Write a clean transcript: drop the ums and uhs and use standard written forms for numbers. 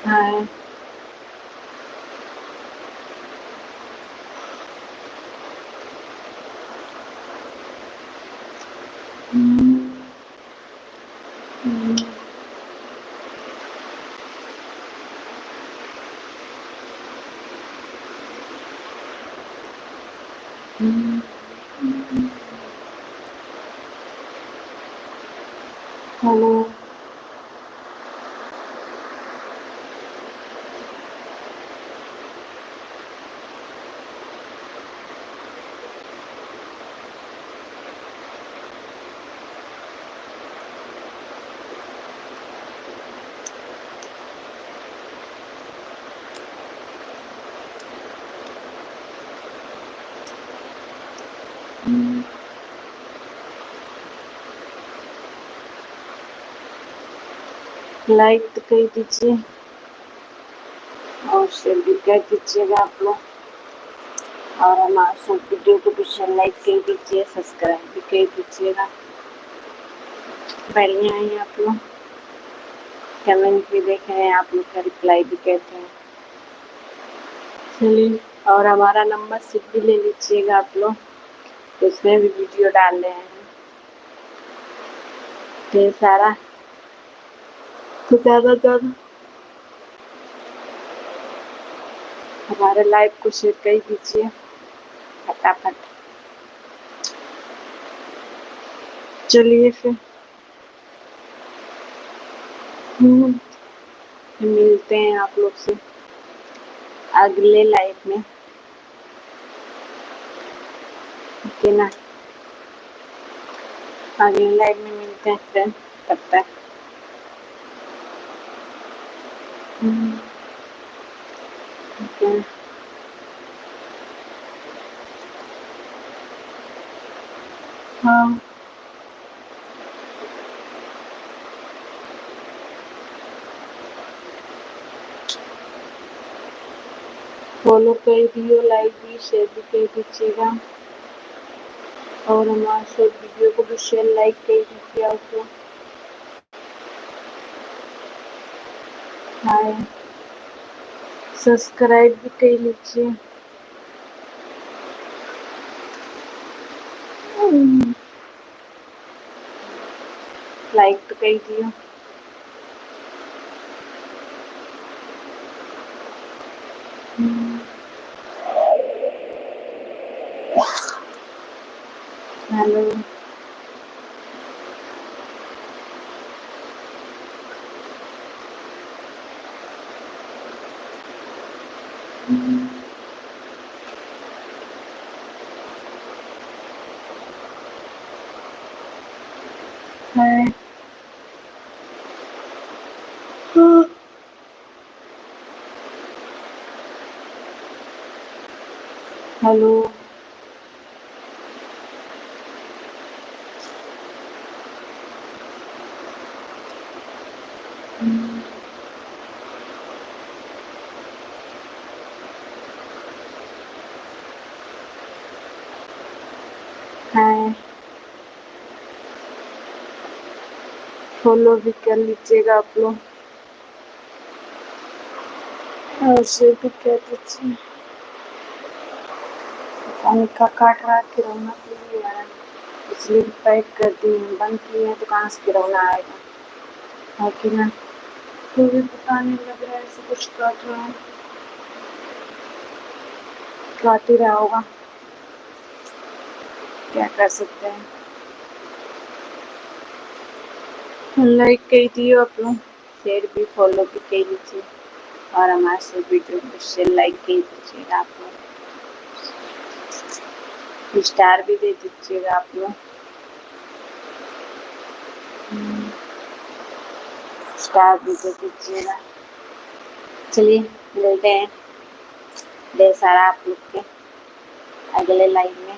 हाय। Hello. Like तो कर दीजिए और शेयर भी कर दीजिएगा आप लोग, और हमारे सब वीडियो को भी शेयर लाइक कर दीजिए, सब्सक्राइब भी कर दीजिएगा। बढ़िया है आप लोग, कमेंट भी देख रहे हैं आप लोग का, रिप्लाई भी कहते हैं। चलिए, और हमारा नंबर सिर्फ भी ले लीजिएगा आप लोग, तो उसमें भी वीडियो डाल रहे हैं ढेर सारा, तो ज़्यादा हमारे लाइव को शेयर कर दीजिए फटाफट। चलिए फिर मिलते हैं आप लोग से अगले लाइव में, ओके ना? अगले लाइव में मिलते हैं फ्रेंड, तब तक ओके। हाँ, फॉलो कर दियो, लाइक भी शेयर भी कर दीजिएगा, और हमारे सब वीडियो को भी शेयर लाइक कर दीजिए आप लोग। हाय, सब्सक्राइब भी कर लीजिए। लाइक तो कर दियो। हेलो। हाय। हेलो। हाय, फॉलो भी कर लीजिएगा आप लोग, और शेयर भी कर दीजिए। पानी का काट रहा है, किरौना के लिए है, इसलिए पैक कर दी, बंद किए हैं तो कहाँ से किरौना आएगा, है कि ना? तो भी पता नहीं लग रहा है, ऐसे कुछ काट रहा है, काट ही रहा होगा, क्या कर सकते हैं। लाइक कर दियो आप लोग, शेयर भी फॉलो भी कर लीजिए, और हमारे से वीडियो को शेयर लाइक कर दीजिएगा आप लोग, स्टार भी दे दीजिएगा आप लोग, स्टार भी दे दीजिएगा। चलिए, मिलते हैं ढेर सारा आप लोग के अगले लाइव में।